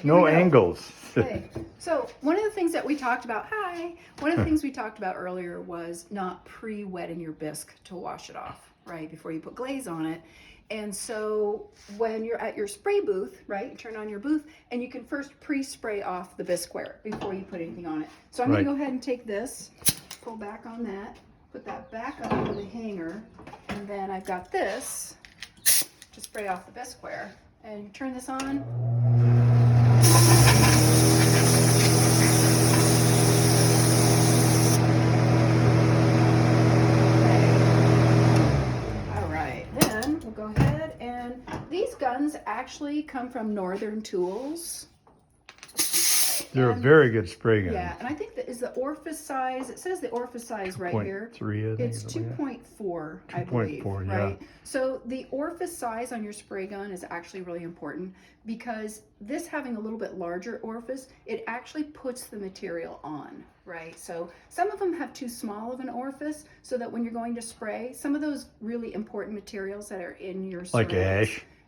No angles. Okay, so one of the things that we talked about, one of the things we talked about earlier was not pre-wetting your bisque to wash it off, right, before you put glaze on it. And so when you're at your spray booth, right, you turn on your booth and you can first pre-spray off the bisqueware before you put anything on it. So I'm going to go ahead and take this, pull back on that, put that back up into the hanger, and then I've got this to spray off the bisqueware. And you turn this on. Go ahead, and these guns actually come from Northern Tools. Okay. They're a very good spray gun. Yeah, and I think that is the orifice size. It says the orifice size right here. 2.3, I think. It's 2.4, I believe. 2.4, yeah. Right? So the orifice size on your spray gun is actually really important because this having a little bit larger orifice, it actually puts the material on, right? So some of them have too small of an orifice so that when you're going to spray, some of those really important materials that are in your like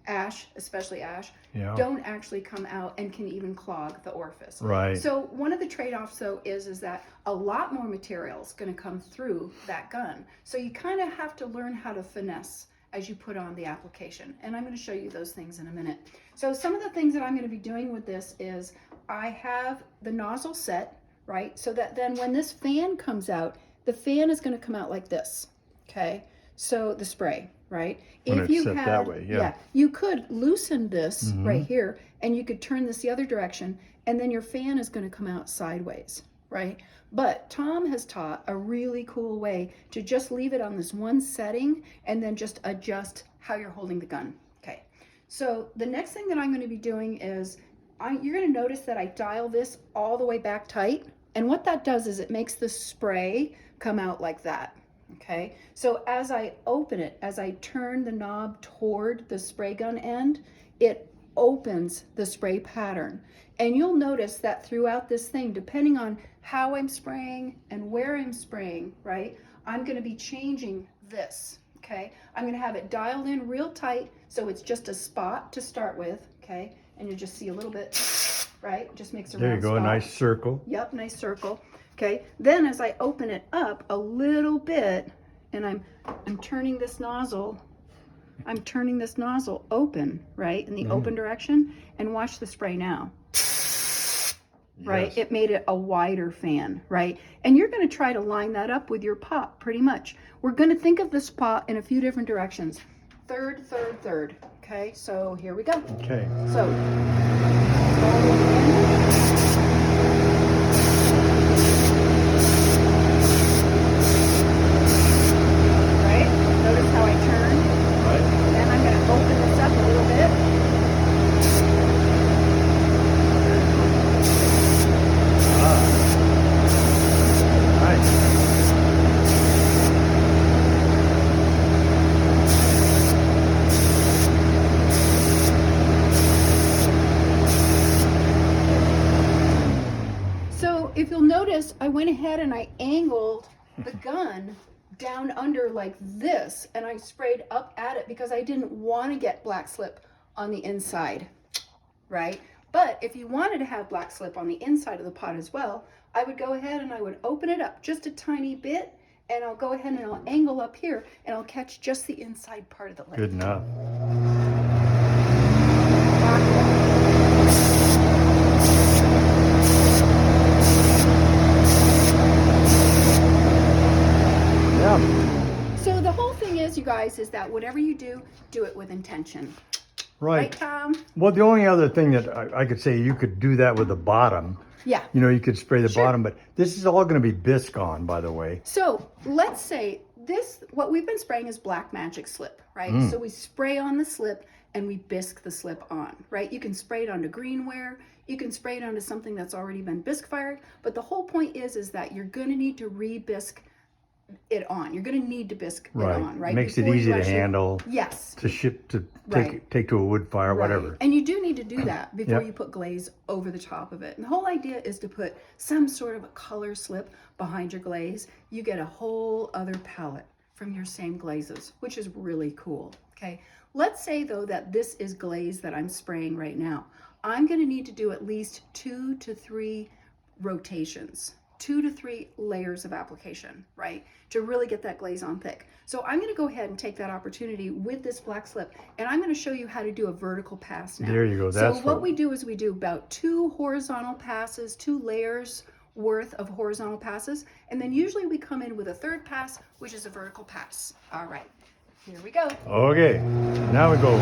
ash, especially ash, yeah, don't actually come out and can even clog the orifice. Right. So one of the trade-offs though is that a lot more material is going to come through that gun. So you kind of have to learn how to finesse as you put on the application. And I'm going to show you those things in a minute. So some of the things that I'm going to be doing with this is I have the nozzle set, right? So that then when this fan comes out, the fan is going to come out like this. Okay. So the spray, right? If you had that way, yeah, you could loosen this right here and you could turn this the other direction and then your fan is going to come out sideways, right? But Tom has taught a really cool way to just leave it on this one setting and then just adjust how you're holding the gun. Okay. So the next thing that I'm going to be doing is you're going to notice that I dial this all the way back tight. And what that does is it makes the spray come out like that. Okay, so as I open it, as I turn the knob toward the spray gun end, it opens the spray pattern. And you'll notice that throughout this thing, depending on how I'm spraying and where I'm spraying, right, I'm going to be changing this. Okay, I'm going to have it dialed in real tight so it's just a spot to start with. Okay, and you just see a little bit, right, just makes a round There you go, spot. a nice circle. Yep, nice circle. Okay, then as I open it up a little bit and I'm turning this nozzle, open, right, in the open direction, and watch the spray now. Right, yes. It made it a wider fan, right? And you're going to try to line that up with your pot pretty much. We're going to think of this pot in a few different directions. Third, third, third. Okay, so here we go. Okay. So if you'll notice, I went ahead and I angled the gun down under like this, and I sprayed up at it because I didn't want to get black slip on the inside, right? But if you wanted to have black slip on the inside of the pot as well, I would go ahead and I would open it up just a tiny bit, and I'll go ahead and I'll angle up here, and I'll catch just the inside part of the lid. Good enough. So the whole thing is, you guys, is that whatever you do, do it with intention. Right, Tom? Well, the only other thing that I could say, you could do that with the bottom. Yeah. You know, you could spray the bottom, but this is all going to be bisque on, by the way. So let's say this, what we've been spraying is Black Magic slip, right? So we spray on the slip and we bisque the slip on, right? You can spray it onto greenware. You can spray it onto something that's already been bisque fired. But the whole point is that you're going to need to re-bisque it on. You're going to need to bisque it on, right? Makes it easy to handle. Yes. To ship, to take to a wood fire, whatever. And you do need to do that before you put glaze over the top of it. And the whole idea is to put some sort of a color slip behind your glaze. You get a whole other palette from your same glazes, which is really cool. Okay. Let's say though that this is glaze that I'm spraying right now. I'm going to need to do at least 2 to 3 rotations, 2 to 3 layers of application, right? To really get that glaze on thick. So I'm going to go ahead and take that opportunity with this black slip, and I'm going to show you how to do a vertical pass now. There you go. So what we do is we do about 2 horizontal passes, 2 layers worth of horizontal passes, and then usually we come in with a 3rd pass, which is a vertical pass. All right, here we go. Okay, now we go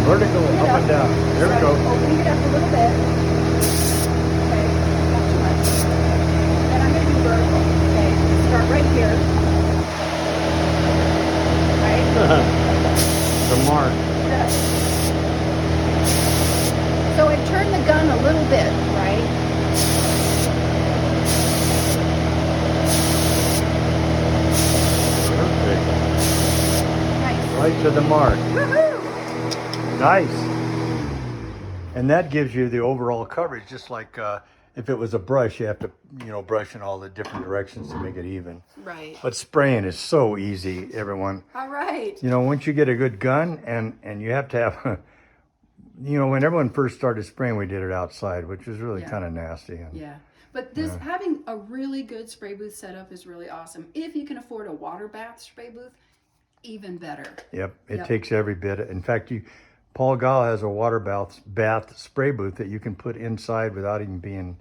vertical, up and down. There we go. Opening it up a little bit. Okay, not too much. Then I'm going to do vertical. Okay, start right here. Right? The mark. Good. So I turn the gun a little bit, right? Perfect. Nice. Right to the mark. Woohoo! Nice. And that gives you the overall coverage, just like if it was a brush, you have to, brush in all the different directions to make it even. Right. But spraying is so easy, everyone. All right. Once you get a good gun, and you have to have, when everyone first started spraying, we did it outside, which was really kind of nasty. Yeah. But this having a really good spray booth setup is really awesome. If you can afford a water bath spray booth, even better. Yep. It takes every bit. In fact, Paul Gall has a water bath spray booth that you can put inside without even being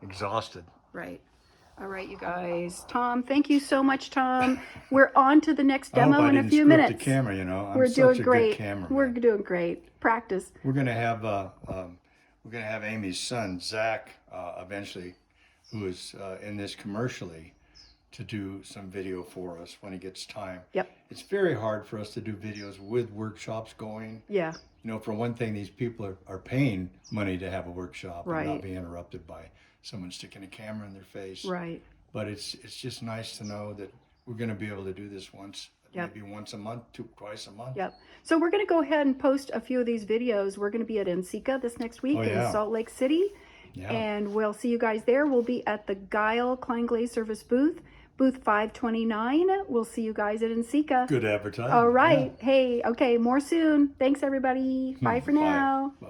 exhausted. Right. All right, you guys. Tom, thank you so much, Tom. We're on to the next demo in a few minutes. The camera, I'm We're such doing a great. good cameraman. We're doing great. Practice. We're gonna have Amy's son Zach eventually, who is in this commercially, to do some video for us when he gets time. Yep. It's very hard for us to do videos with workshops going. Yeah. For one thing, these people are paying money to have a workshop Right. and not be interrupted by someone sticking a camera in their face. Right. But it's just nice to know that we're going to be able to do this maybe once a month, twice a month. Yep. So we're going to go ahead and post a few of these videos. We're going to be at NCCA this next week in Salt Lake City. Yeah. And we'll see you guys there. We'll be at the Guile Klein Glaze Service booth 529. We'll see you guys at NCCA. Good advertising. All right. Yeah. Hey, okay, more soon. Thanks, everybody. Bye for now. Bye.